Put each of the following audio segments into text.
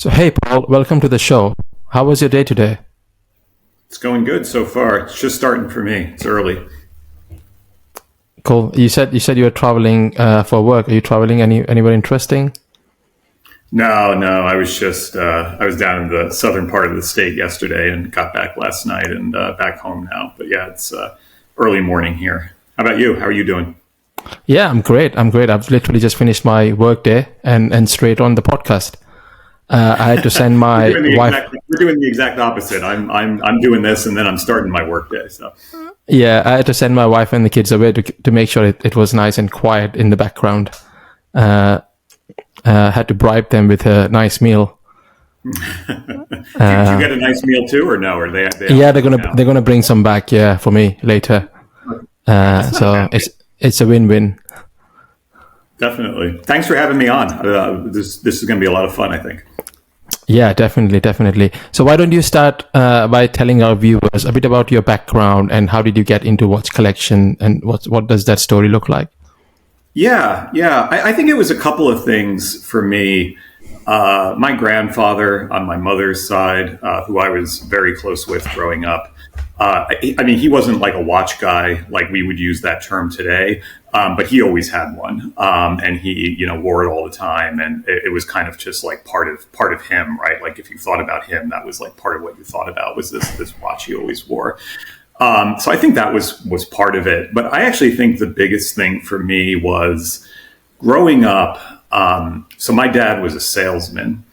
So, hey, Paul, welcome to the show. How was your day today? It's going good so far. It's just starting for me. It's early. Cool. You said you were traveling for work. Are you traveling anywhere interesting? No. I was down in the southern part of the state yesterday and got back last night and back home now. But yeah, it's early morning here. How about you? How are you doing? Yeah, I'm great. I've literally just finished my work day and straight on the podcast. I had to send my wife. We're doing the exact opposite. I'm doing this and then I'm starting my work day. So Yeah, I had to send my wife and the kids away to make sure it was nice and quiet in the background. Had to bribe them with a nice meal. did you get a nice meal too, or no? Or they Yeah, they're gonna bring some back. Yeah, for me later. So it's a win-win. Definitely. Thanks for having me on. This is going to be a lot of fun, I think. Yeah, definitely. So why don't you start by telling our viewers a bit about your background and how did you get into watch collection and what does that story look like? Yeah. I think it was a couple of things for me. My grandfather on my mother's side, who I was very close with growing up, he wasn't like a watch guy, like we would use that term today, but he always had one, and he, wore it all the time, and it was kind of just like part of him, right? Like if you thought about him, that was like part of what you thought about was this watch he always wore. So I think that was part of it, but I actually think the biggest thing for me was growing up. So my dad was a salesman.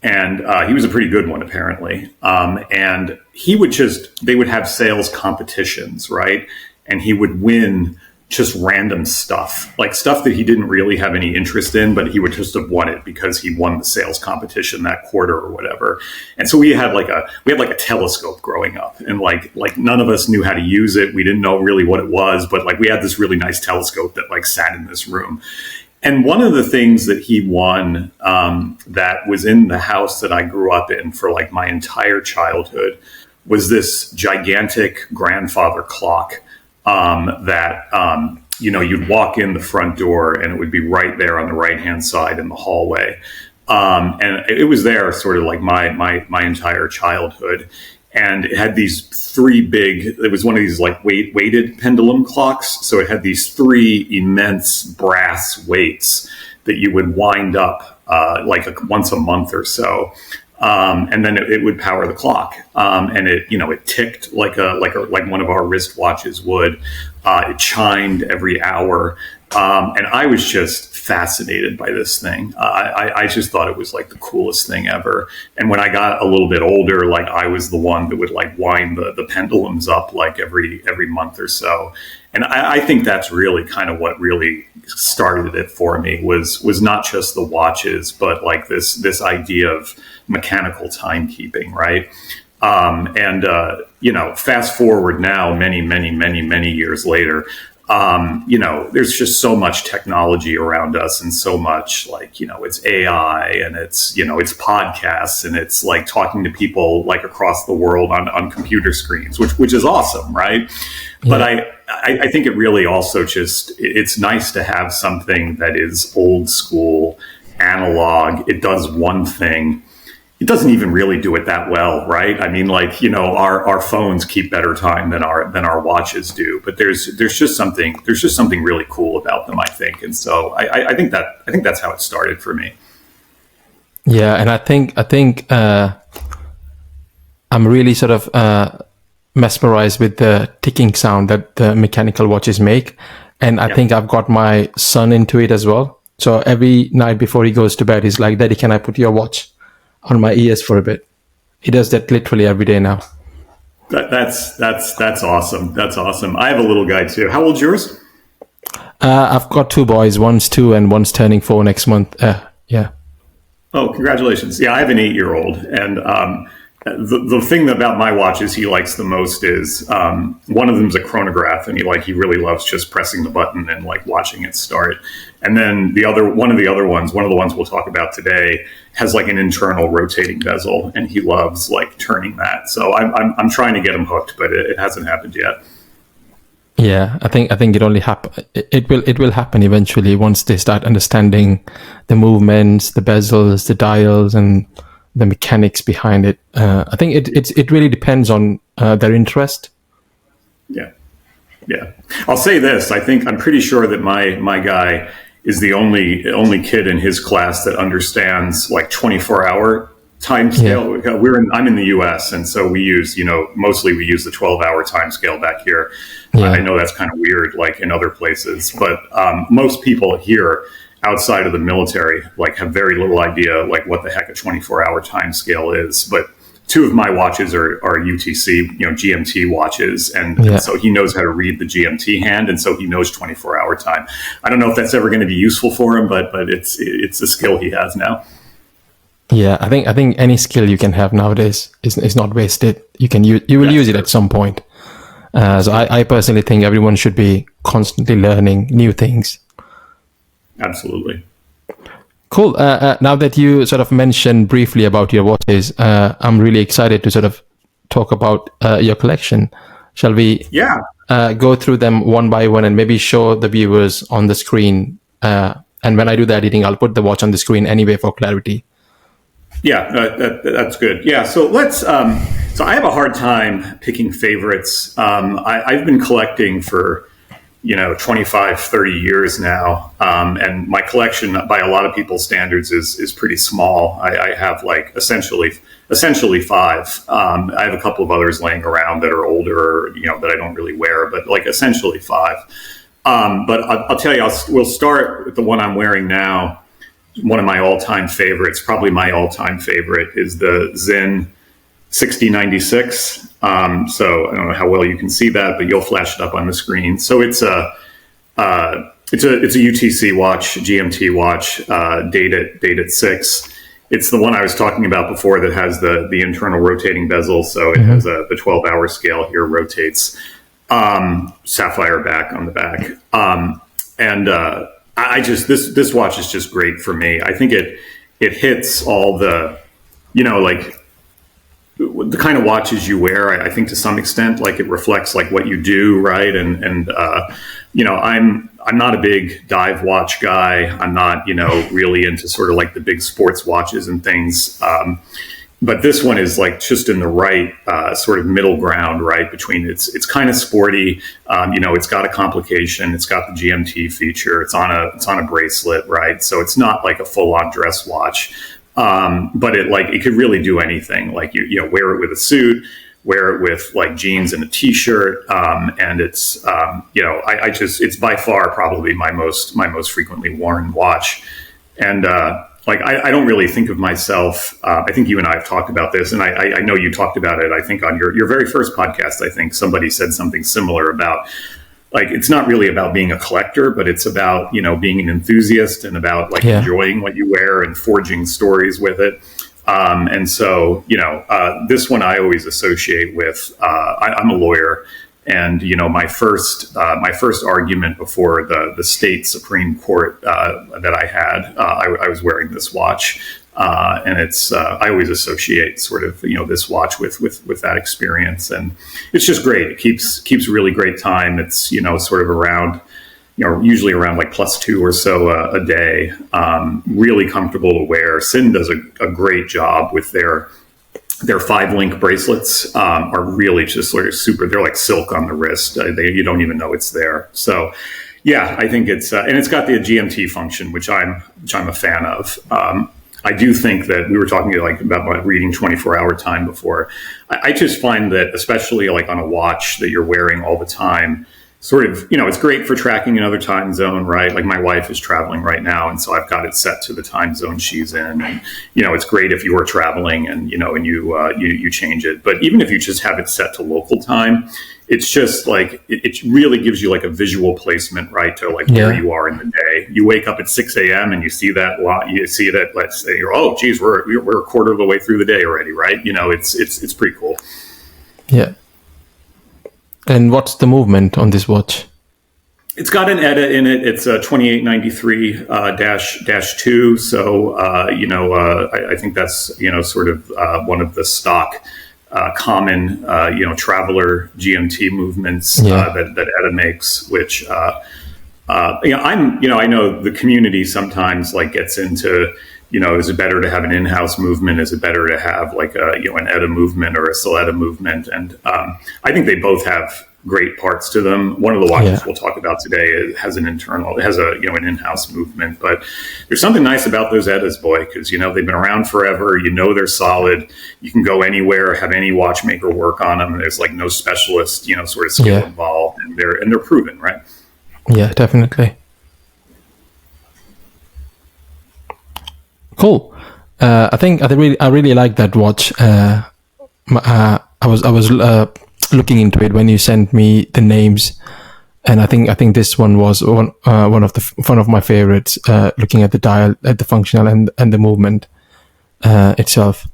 And he was a pretty good one, apparently. And they would have sales competitions, right? And he would win just random stuff, like stuff that he didn't really have any interest in, but he would just have won it because he won the sales competition that quarter or whatever. And so we had like a telescope growing up, and like none of us knew how to use it. We didn't know really what it was, but like we had this really nice telescope that like sat in this room. And one of the things that he won that was in the house that I grew up in for like my entire childhood was this gigantic grandfather clock that you'd walk in the front door and it would be right there on the right-hand side in the hallway. And it was there sort of like my entire childhood. And it had it was one of these like weighted pendulum clocks. So it had these three immense brass weights that you would wind up once a month or so. And then it would power the clock. And it ticked like one of our wristwatches would. It chimed every hour. And I was just fascinated by this thing. I just thought it was like the coolest thing ever. And when I got a little bit older, like I was the one that would like wind the pendulums up like every month or so. And I think that's really kind of what really started it for me was not just the watches, but like this idea of mechanical timekeeping, right? Fast forward now, many years later, there's just so much technology around us and so much it's AI and it's podcasts and it's like talking to people like across the world on computer screens, which is awesome. Right. Yeah. But I think it really also it's nice to have something that is old school, analog. It does one thing. It doesn't even really do it that well, right? I mean, our phones keep better time than our watches do, but there's just something really cool about them, I think. And so I think that's how it started for me. Yeah, and I think I'm really sort of mesmerized with the ticking sound that the mechanical watches make, and I think I've got my son into it as well. So every night before he goes to bed, he's like, "Daddy, can I put your watch on my ears for a bit?" He does that literally every day now. That's awesome. That's awesome. I have a little guy too. How old's yours? I've got two boys. One's 2 and one's turning 4 next month. Yeah. Oh, congratulations. Yeah, I have an 8-year-old. And the thing about my watches he likes the most is one of them's a chronograph, and he really loves just pressing the button and like watching it start. And then one of the ones we'll talk about today has like an internal rotating bezel, and he loves like turning that. So I'm trying to get him hooked, but it hasn't happened yet. Yeah, I think it only happen. It will happen eventually once they start understanding the movements, the bezels, the dials, and the mechanics behind it. I think it really depends on their interest. Yeah. Yeah. I'll say this. I'm pretty sure that my guy is the only kid in his class that understands like 24-hour time scale. Yeah. I'm in the US, and so we use, mostly we use the 12-hour time scale back here. Yeah. I know that's kind of weird, like in other places, but most people here outside of the military, like, have very little idea, like, what the heck a 24-hour time scale is. But two of my watches are UTC, GMT watches. And so he knows how to read the GMT hand. And so he knows 24-hour time. I don't know if that's ever going to be useful for him, but it's a skill he has now. Yeah, I think any skill you can have nowadays is not wasted. You will use it at some point. So I personally think everyone should be constantly learning new things. Absolutely. Cool. Now that you sort of mentioned briefly about your watches, I'm really excited to sort of talk about your collection. Shall we go through them one by one and maybe show the viewers on the screen? And when I do the editing, I'll put the watch on the screen anyway for clarity. Yeah, that's good. Yeah, so let's. So I have a hard time picking favorites. I've been collecting for 25, 30 years now, and my collection, by a lot of people's standards, is pretty small. I have like essentially 5. I have a couple of others laying around that are older, that I don't really wear, but like essentially 5. But I'll tell you, we'll start with the one I'm wearing now. One of my all-time favorites, probably my all-time favorite, is the Sinn 6096. So I don't know how well you can see that, but you'll flash it up on the screen. So it's a UTC watch, GMT watch, dated 6. It's the one I was talking about before that has the internal rotating bezel. So it has the 12-hour scale here rotates, sapphire back on the back. This watch is just great for me. I think it hits all the, like the kind of watches you wear. I think to some extent, like it reflects like what you do, right? And I'm not a big dive watch guy. I'm not really into sort of like the big sports watches and things. But this one is like just in the right sort of middle ground, right? Between it's kind of sporty, it's got a complication, it's got the GMT feature, it's on a bracelet, right? So it's not like a full on dress watch, but it could really do anything. Like you wear it with a suit, wear it with like jeans and a t-shirt, and it's it's by far probably my most frequently worn watch, and. I don't really think of myself. I think you and I have talked about this, and I know you talked about it. I think on your very first podcast, I think somebody said something similar about like it's not really about being a collector, but it's about being an enthusiast and about like enjoying what you wear and forging stories with it. And so this one I always associate with. I'm a lawyer. And my first argument before the state Supreme Court that I had, I was wearing this watch, and it's I always associate sort of this watch with that experience, and it's just great. It keeps really great time. It's sort of around usually around like +2 or so a day. Really comfortable to wear. Sinn does a great job with their 5-link bracelets. Are really just sort of super. They're like silk on the wrist. You don't even know it's there. So, yeah, I think it's and it's got the GMT function, which I'm a fan of. I do think that we were talking about reading 24-hour time before. I just find that, especially like on a watch that you're wearing all the time, sort of, it's great for tracking another time zone, right? Like my wife is traveling right now, and so I've got it set to the time zone she's in. And, it's great if you are traveling and, and you change it. But even if you just have it set to local time, it's just like, it really gives you like a visual placement, right? To like where you are in the day. You wake up at 6 a.m. and you see that, let's say oh, geez, we're a quarter of the way through the day already, right? It's pretty cool. Yeah. And what's the movement on this watch? It's got an ETA in it. It's a 2893-2. So, I think that's, sort of one of the stock common, traveler GMT movements that ETA makes, which, I know the community sometimes like gets into, is it better to have an in-house movement? Is it better to have like an ETA movement or a Soletta movement? And I think they both have great parts to them. One of the watches we'll talk about today has an an in-house movement, but there's something nice about those ETAs, boy, because they've been around forever. They're solid. You can go anywhere, have any watchmaker work on them. There's like no specialist, sort of skill involved, and they're proven, right? Yeah, definitely. Cool. I really like that watch. I was looking into it when you sent me the names, and I think this one was one of my favorites. Looking at the dial, at the functional and the movement itself.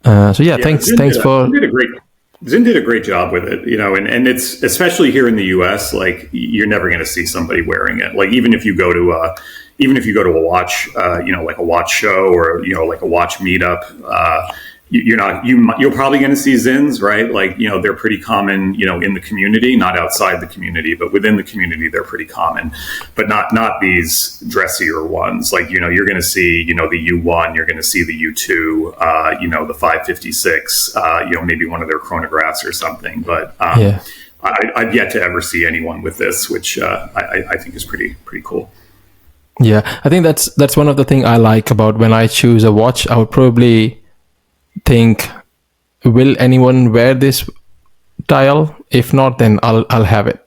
Thanks for. Sinn did a great job with it, and it's especially here in the U.S. Like you're never going to see somebody wearing it. Like even if you go to a watch, like a watch show or like a watch meetup, you're probably going to see Sinns, right? Like they're pretty common, in the community, not outside the community, but within the community they're pretty common, but not these dressier ones. Like you're going to see the U1, you're going to see the U2, the 556, maybe one of their chronographs or something, but I've yet to ever see anyone with this, which I think is pretty cool. Yeah, I think that's one of the things I like about when I choose a watch. I would probably think, will anyone wear this dial? If not, then I'll have it.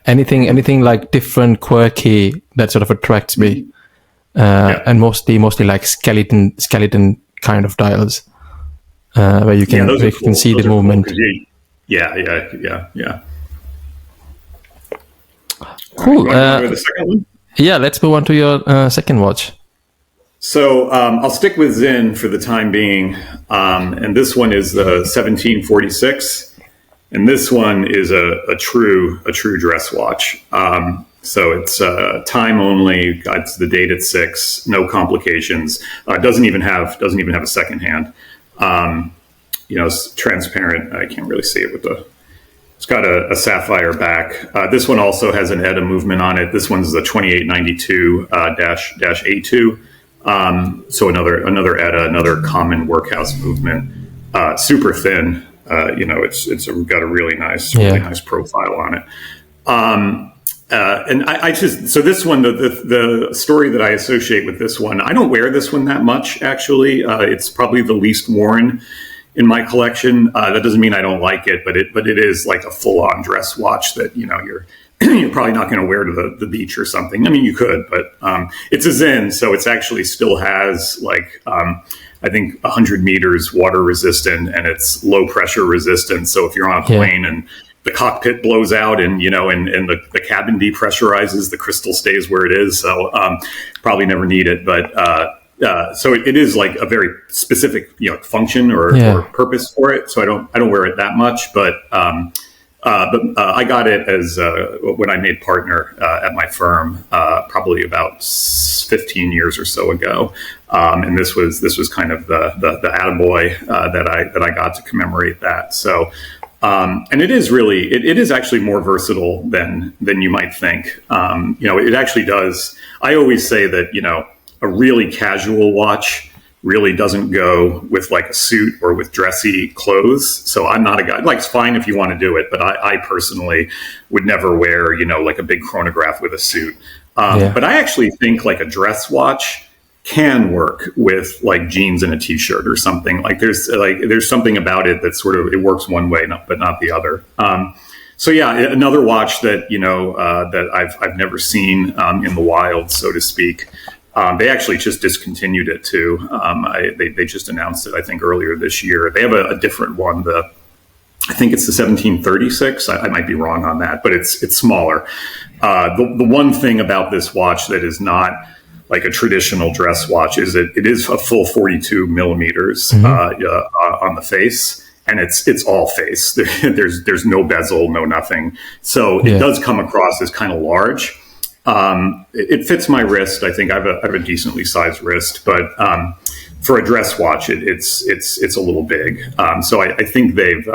Anything like different, quirky, that sort of attracts me. And mostly like skeleton kind of dials, where you can see the movement. Cool. Yeah. Cool. Right, the second one? Yeah, let's move on to your second watch. So I'll stick with Sinn for the time being, and this one is the 1746, and this one is a true dress watch. So it's time only. Got the date at 6. No complications. Doesn't even have a second hand. It's transparent. I can't really see it with the. It's got a sapphire back. This one also has an ETA movement on it. This one's the 2892-A2. So another ETA, another common workhouse movement. Super thin. It's got a really nice profile on it. And so this one, the story that I associate with this one, I don't wear this one that much, actually. It's probably the least worn in my collection. That doesn't mean I don't like it, but it is like a full-on dress watch that, you're probably not going to wear to the beach or something. I mean, you could, but it's a Sinn, so it's actually still has like, I think 100 meters water resistant, and it's low pressure resistant. So if you're on a plane and the cockpit blows out and the cabin depressurizes, the crystal stays where it is. So probably never need it, but so it is like a very specific function or purpose for it. So I don't wear it that much, but I got it as when I made partner at my firm probably about 15 years or so ago, and this was kind of the attaboy that I got to commemorate that. So. And it is really, it is actually more versatile than you might think. It actually does. I always say that, a really casual watch really doesn't go with like a suit or with dressy clothes. So I'm not a guy, like it's fine if you want to do it, but I personally would never wear, like a big chronograph with a suit. But I actually think like a dress watch can work with like jeans and a t-shirt or something. Like there's something about it that sort of, it works one way, but not the other. So yeah, another watch that, that I've never seen in the wild, so to speak. They actually just discontinued it too. They just announced it, I think, earlier this year. They have a different one. I think it's the 1736. I might be wrong on that, but it's smaller. The one thing about this watch that is not like a traditional dress watch is it is a full 42 millimeters on the face, and it's all face. There's no bezel, no nothing. So it does come across as kind of large. It fits my wrist. I think I have a decently sized wrist, but for a dress watch, it's a little big. So I think they've,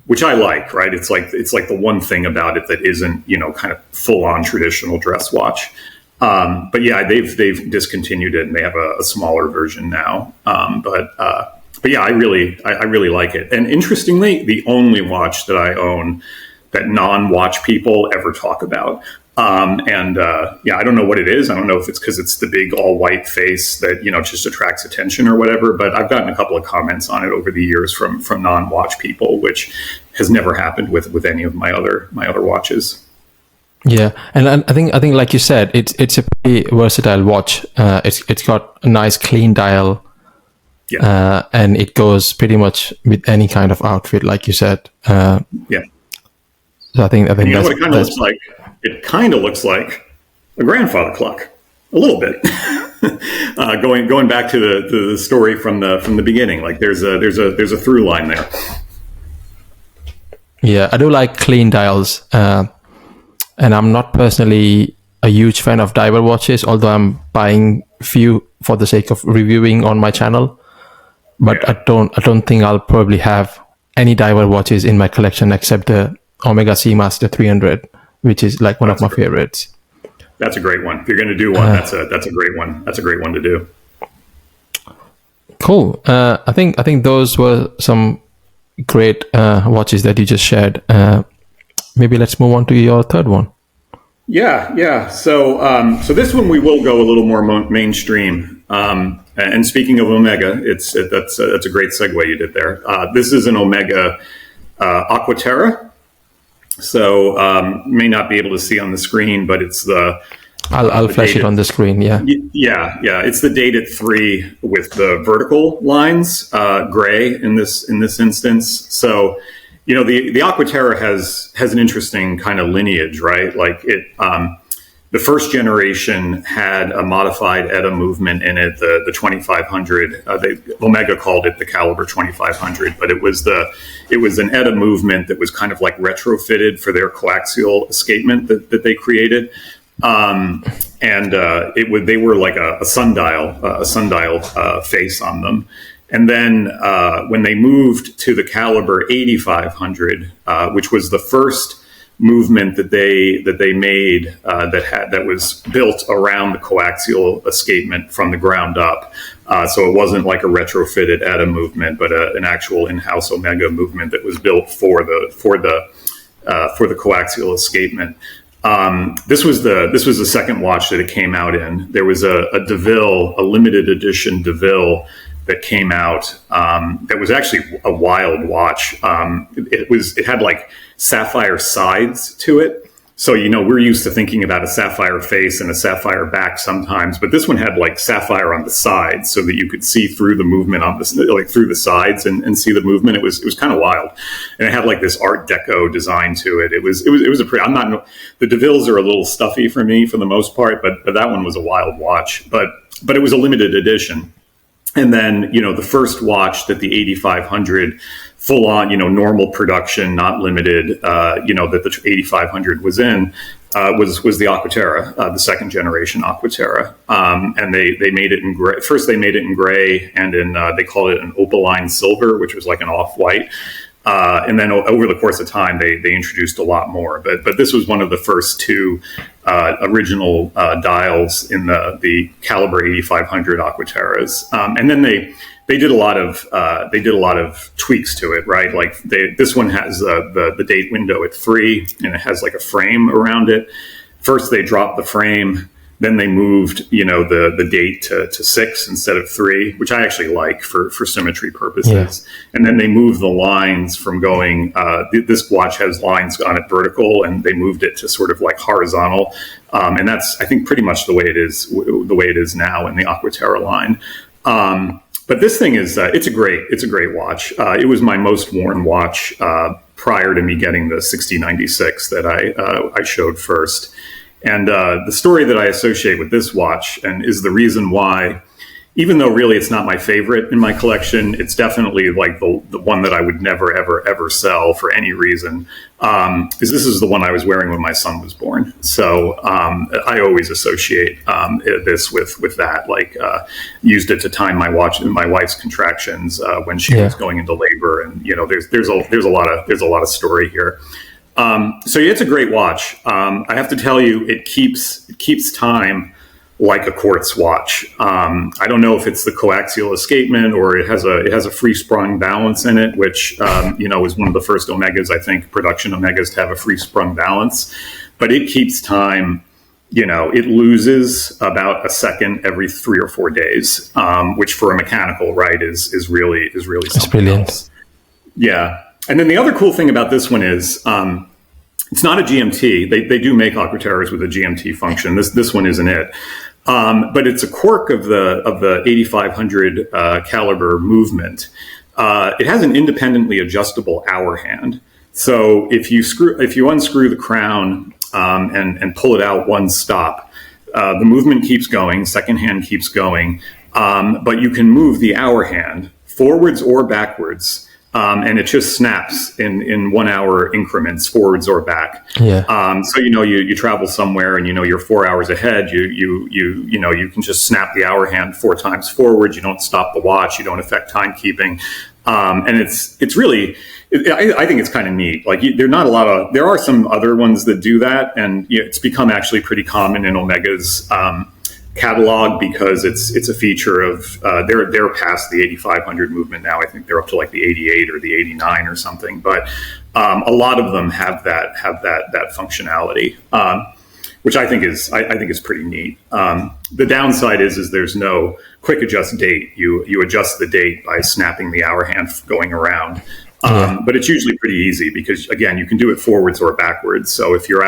which I like, right? It's like the one thing about it that isn't, kind of full on traditional dress watch. But yeah, they've discontinued it and they have a smaller version now. But yeah, I really like it. And interestingly, the only watch that I own that non-watch people ever talk about. Yeah, I don't know what it is. I don't know if it's because it's the big all white face that, just attracts attention or whatever, but I've gotten a couple of comments on it over the years from non-watch people, which has never happened with any of my other watches. Yeah, and I think like you said, it's a pretty versatile watch. It's got a nice clean dial, and it goes pretty much with any kind of outfit, like you said. Yeah. So I think what it kind of looks like. It kind of looks like a grandfather clock, a little bit. Going back to the story from the beginning, like there's a through line there. Yeah, I do like clean dials, and I'm not personally a huge fan of diver watches, although I'm buying few for the sake of reviewing on my channel. But I don't think I'll probably have any diver watches in my collection except the Omega Seamaster 300, which is like one of my favorites. That's a great one. If you're going to do one, that's a great one. That's a great one to do. Cool. I think those were some great watches that you just shared. Maybe let's move on to your third one. Yeah. So this one we will go a little more mainstream. And speaking of Omega, that's a great segue you did there. This is an Omega Aquaterra. So may not be able to see on the screen, but it's the. I'll flash it on the screen. Yeah. Yeah. It's the dated 3 with the vertical lines, gray in this instance. So, the Aquaterra has an interesting kind of lineage, right? Like it. The first generation had a modified ETA movement in it, the 2500. Omega called it the Caliber 2500, but it was an ETA movement that was kind of like retrofitted for their coaxial escapement that they created. They were like a sundial face on them. And then when they moved to the Caliber 8500, which was the first movement that they made that was built around the coaxial escapement from the ground up. So it wasn't like a retrofitted ETA movement, but an actual in-house Omega movement that was built for the coaxial escapement. This was the second watch that it came out in. There was a DeVille, a limited edition DeVille that came out that was actually a wild watch. It had like sapphire sides to it. So, we're used to thinking about a sapphire face and a sapphire back sometimes, but this one had like sapphire on the sides so that you could see through the movement through the sides and see the movement. It was kind of wild. And it had like this Art Deco design to it. It was a pretty, the DeVilles are a little stuffy for me for the most part, but that one was a wild watch, but it was a limited edition. And then, the first watch that the 8500 full on, normal production, not limited, that the 8500 was in, was the Aquaterra, the second generation Aquaterra. And they made it in gray. First, they made it in gray and they called it an opaline silver, which was like an off-white. And then over the course of time, they introduced a lot more. But this was one of the first 2 original dials in the Caliber 8500 Aquaterras. And then they did a lot of tweaks to it, right? Like this one has the date window at 3, and it has like a frame around it. First, they dropped the frame. Then they moved, the date to 6 instead of 3, which I actually like for symmetry purposes. Yeah. And then they moved the lines from going, this watch has lines on it vertical, and they moved it to sort of like horizontal. And that's, I think, pretty much the way it is now in the Aquaterra line. But this thing is, it's a great watch. It was my most worn watch prior to me getting the 6096 that I showed first. And the story that I associate with this watch, and is the reason why, even though really it's not my favorite in my collection, it's definitely like the one that I would never, ever, ever sell for any reason, is this is the one I was wearing when my son was born. So I always associate this with that, like used it to time my wife's contractions when she was going into labor. And, there's a lot of story here. So yeah, it's a great watch. I have to tell you, it keeps time like a quartz watch. I don't know if it's the coaxial escapement or it has a free sprung balance in it, which is one of the first Omegas, I think, production Omegas to have a free sprung balance. But it keeps time. It loses about a second every 3 or 4 days, which for a mechanical, right, is really something brilliant. else. Yeah. And then the other cool thing about this one is it's not a GMT. They do make Aquaterras with a GMT function. This one isn't it. But it's a quirk of the 8500 caliber movement. It has an independently adjustable hour hand. So if you unscrew the crown and pull it out one stop, the movement keeps going, second hand keeps going, but you can move the hour hand forwards or backwards. And it just snaps in 1 hour increments, forwards or back. Yeah. So you travel somewhere and you're 4 hours ahead. You can just snap the hour hand 4 times forward. You don't stop the watch. You don't affect timekeeping. And it's really, I think it's kind of neat. Like there are some other ones that do that, and it's become actually pretty common in Omega's catalog because it's a feature of they're past the 8500 movement now. I think they're up to like the 88 or the 89 or something. But a lot of them have that functionality, which I think is pretty neat. The downside is there's no quick adjust date. You adjust the date by snapping the hour hand going around. But it's usually pretty easy because, again, you can do it forwards or backwards. So if you're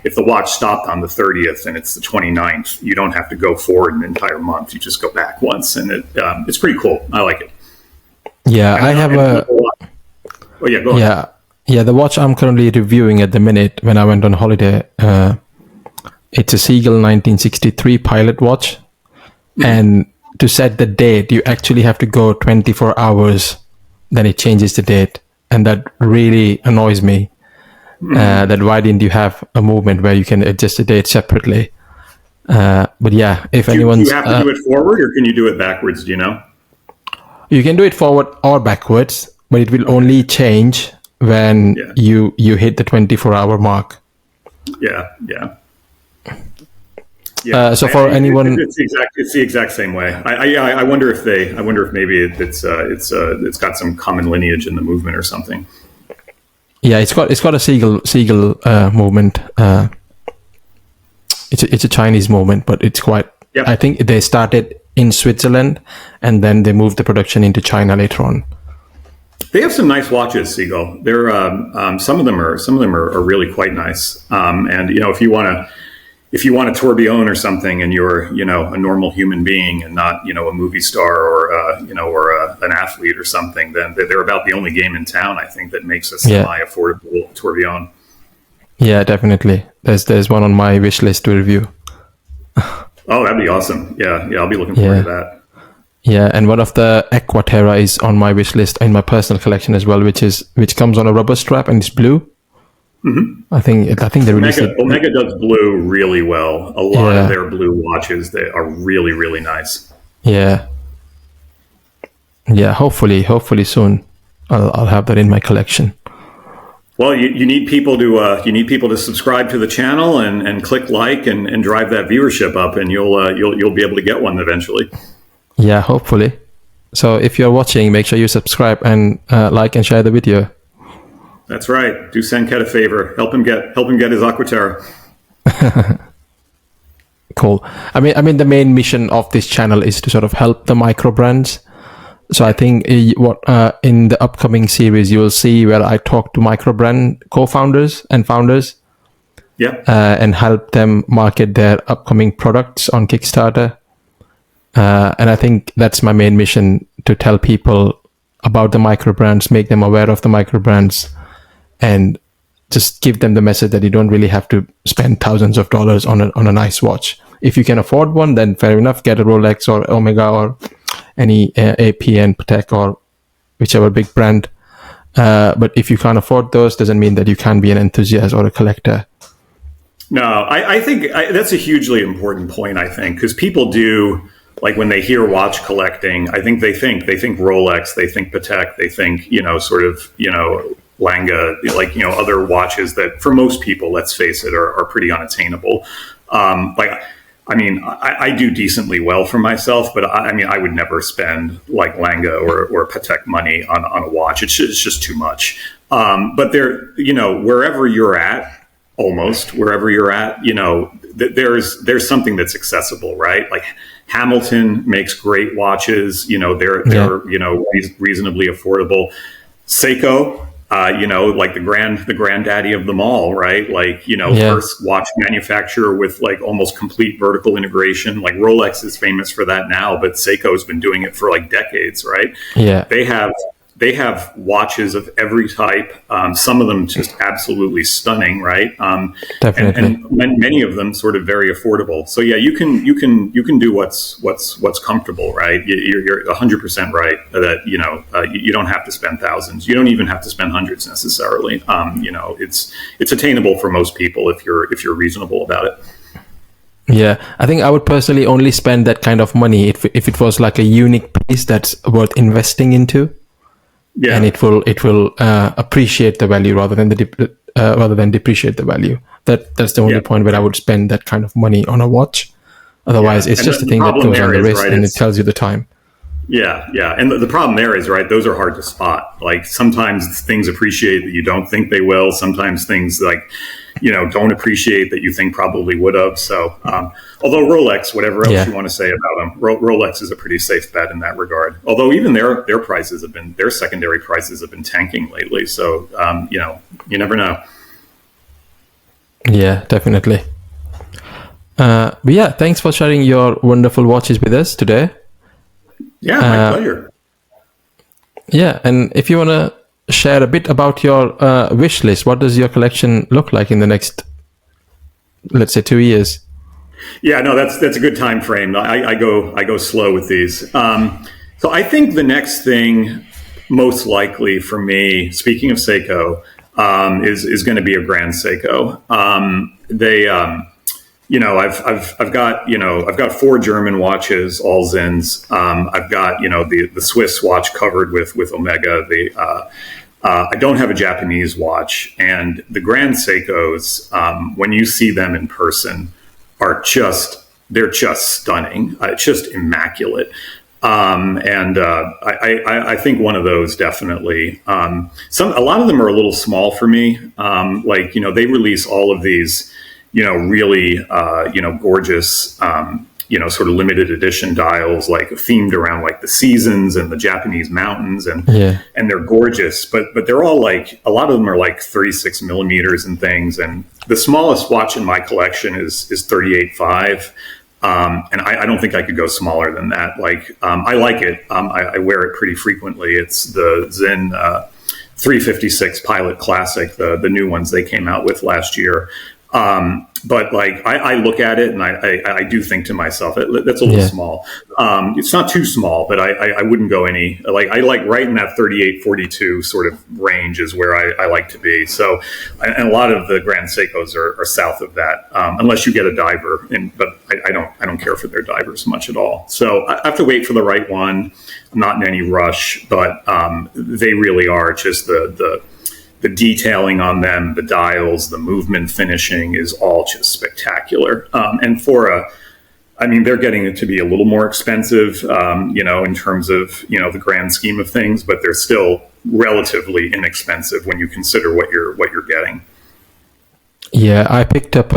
if the watch stopped on the 30th and it's the 29th, you don't have to go forward an entire month. You just go back once, and it's pretty cool. I like it. Yeah, I have a... Oh, yeah, go ahead. Yeah, the watch I'm currently reviewing at the minute when I went on holiday, it's a Seagull 1963 pilot watch. Mm-hmm. And to set the date, you actually have to go 24 hours, then it changes the date. And that really annoys me. Mm-hmm. That why didn't you have a movement where you can adjust the date separately? But yeah, if anyone's... Do you have to do it forward or can you do it backwards, do you know? You can do it forward or backwards, but it will only change when you hit the 24-hour mark. Yeah. So for anyone, it's the exact same way. I wonder if maybe it's got some common lineage in the movement or something. Yeah, it's got a seagull movement. It's a Chinese movement, but it's quite. Yep. I think they started in Switzerland and then they moved the production into China later on. They have some nice watches, Seagull. They're some of them are really quite nice. And if you want a tourbillon or something, and you're a normal human being and not a movie star or an athlete or something, then they're about the only game in town, I think, that makes a semi-affordable tourbillon. Yeah, definitely. There's one on my wish list to review. Oh, that'd be awesome. Yeah, I'll be looking forward to that. Yeah, and one of the Aquaterra is on my wish list in my personal collection as well, which comes on a rubber strap and it's blue. Mm-hmm. I think they released it. Omega does blue really well. A lot of their blue watches, they are really, really nice. Yeah. Hopefully soon I'll have that in my collection. Well, you need people to subscribe to the channel and click like and drive that viewership up, and you'll be able to get one eventually. Yeah, hopefully. So if you're watching, make sure you subscribe and like and share the video. That's right. Do Senket a favor. Help him get his Aquaterra. Cool. I mean, the main mission of this channel is to sort of help the micro brands. So I think in the upcoming series you will see where I talk to micro brand co-founders and founders. Yeah. And help them market their upcoming products on Kickstarter. And I think that's my main mission, to tell people about the micro brands, make them aware of the micro brands, and just give them the message that you don't really have to spend thousands of dollars on a nice watch. If you can afford one, then fair enough, get a Rolex or Omega or any APN, Patek or whichever big brand. But if you can't afford those, doesn't mean that you can't be an enthusiast or a collector. No, I think that's a hugely important point, I think, because people do, like when they hear watch collecting, I think they think Rolex, they think Patek, they think, Langa, like, other watches that for most people, let's face it, are pretty unattainable. I do decently well for myself, but I would never spend like Langa or Patek money on a watch. It's just too much. But wherever you're at, almost wherever you're at, there's something that's accessible, right? Like Hamilton makes great watches. They're reasonably affordable. Seiko, like the granddaddy of them all, right? Like, first watch manufacturer with like almost complete vertical integration. Like Rolex is famous for that now, but Seiko's been doing it for like decades, right? Yeah. They have watches of every type. Some of them just absolutely stunning, right? Definitely. And many of them sort of very affordable. So yeah, you can do what's comfortable, right? You're 100% right that you don't have to spend thousands. You don't even have to spend hundreds necessarily. It's attainable for most people if you're reasonable about it. Yeah, I think I would personally only spend that kind of money if it was like a unique piece that's worth investing into. Yeah, and it will appreciate the value rather than depreciate the value. That's the only point where I would spend that kind of money on a watch. Otherwise, it's just a thing that goes on the wrist, right, and it tells you the time. Yeah. And the problem there is, right, those are hard to spot. Like sometimes things appreciate that you don't think they will. Sometimes things like, don't appreciate that you think probably would have. So, although Rolex, whatever else you want to say about them, Rolex is a pretty safe bet in that regard. Although even their secondary prices have been tanking lately. So, you never know. Yeah, definitely. But yeah, thanks for sharing your wonderful watches with us today. Yeah, my pleasure. Yeah, and if you want to share a bit about your wish list, what does your collection look like in the next, let's say, 2 years? Yeah, no, that's a good time frame. I go slow with these. So I think the next thing, most likely for me, speaking of Seiko, is going to be a Grand Seiko. I've got 4 German watches, all Sinns. I've got, the Swiss watch covered with Omega. I don't have a Japanese watch, and the Grand Seikos, when you see them in person, they're just stunning. It's just immaculate. I think one of those definitely. A lot of them are a little small for me. They release all of these, really, gorgeous, sort of limited edition dials, like themed around like the seasons and the Japanese mountains, and they're gorgeous. But they're all like, a lot of them are like 36 millimeters and things. And the smallest watch in my collection is 38.5. And I don't think I could go smaller than that. Like, I like it. I wear it pretty frequently. It's the Sinn 356 Pilot Classic, the new ones they came out with last year. But like, I look at it and I do think to myself, that's a little small. It's not too small, but I wouldn't go any, I like right in that 38, 42 sort of range is where I like to be. So, and a lot of the Grand Seikos are south of that, unless you get a diver, but I don't care for their divers much at all. So I have to wait for the right one. I'm not in any rush, but, they really are just the detailing on them, the dials, the movement finishing is all just spectacular. And they're getting it to be a little more expensive, in terms of, the grand scheme of things, but they're still relatively inexpensive when you consider what you're getting. Yeah, I picked up,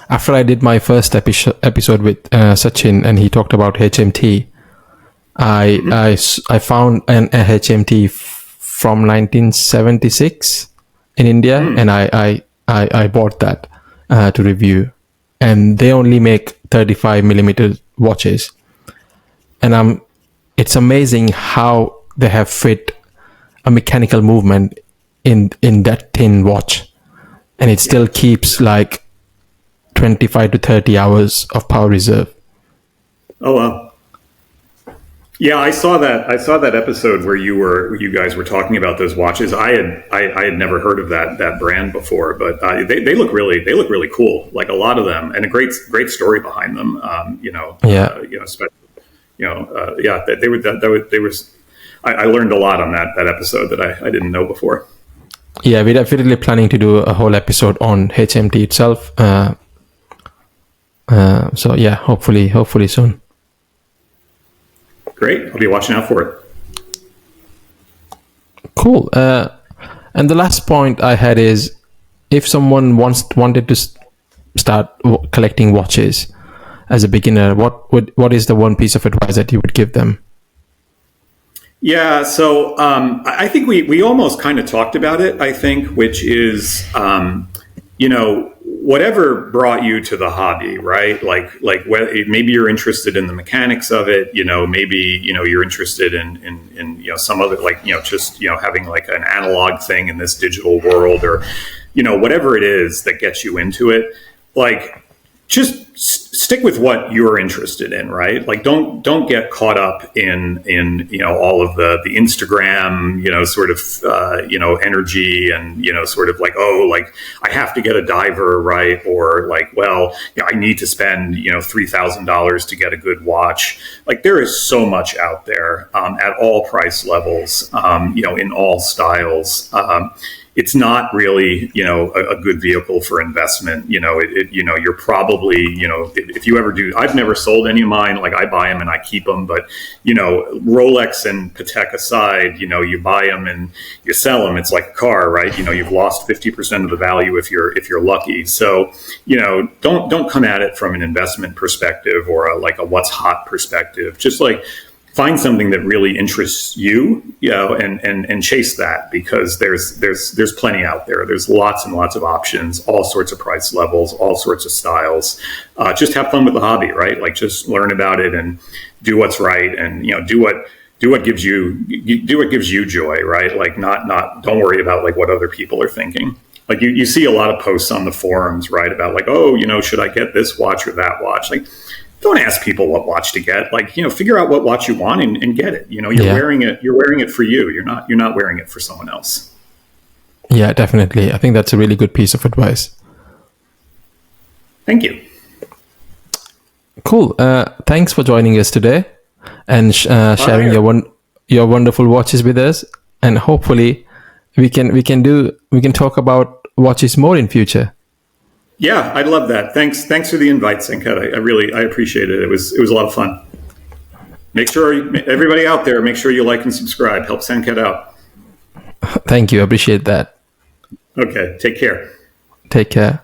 after I did my first episode with Sachin, and he talked about HMT, I found a HMT from 1976 in India, and I bought that to review, and they only make 35 millimeter watches, and it's amazing how they have fit a mechanical movement in that thin watch, and it still keeps like 25 to 30 hours of power reserve. Oh wow. Yeah, I saw that episode where you guys were talking about those watches. I had never heard of that brand before, but they look really cool. Like a lot of them, and a great story behind them. They were. I learned a lot on that episode that I didn't know before. Yeah, we're definitely planning to do a whole episode on HMT itself. So yeah, hopefully soon. Great. I'll be watching out for it. Cool. And the last point I had is, if someone wanted to start collecting watches as a beginner, what is the one piece of advice that you would give them? Yeah, so I think we almost kind of talked about it, I think, which is, whatever brought you to the hobby, right? Like maybe you're interested in the mechanics of it, maybe, you're interested in some other, just, having like an analog thing in this digital world, or, whatever it is that gets you into it, like, just stick with what you're interested in, right? Like, don't get caught up in all of the Instagram, sort of, energy, and, sort of like, oh, like, I have to get a diver, right? Or like, well, I need to spend, $3,000 to get a good watch. Like, there is so much out there, at all price levels, in all styles. It's not really, a good vehicle for investment. You're probably, if you ever do, I've never sold any of mine. Like, I buy them and I keep them, but, Rolex and Patek aside, you buy them and you sell them. It's like a car, right? You've lost 50% of the value if you're lucky. So, don't come at it from an investment perspective or a what's hot perspective. Just like, find something that really interests you, and chase that, because there's plenty out there. There's lots and lots of options, all sorts of price levels, all sorts of styles. Just have fun with the hobby, right? Like, just learn about it and do what's right, and do what gives you joy, right? Like, don't worry about like what other people are thinking. Like, you see a lot of posts on the forums, right, about like, oh, should I get this watch or that watch? Like, don't ask people what watch to get. Like, figure out what watch you want and get it. You're wearing it for you. You're not wearing it for someone else. Yeah, definitely. I think that's a really good piece of advice. Thank you. Cool. Thanks for joining us today and sharing your wonderful watches with us. And hopefully we can talk about watches more in future. Yeah, I'd love that. Thanks for the invite, Sanket. I appreciate it. It was a lot of fun. Make sure everybody out there, make sure you like and subscribe. Help Sanket out. Thank you. I appreciate that. Okay. Take care. Take care.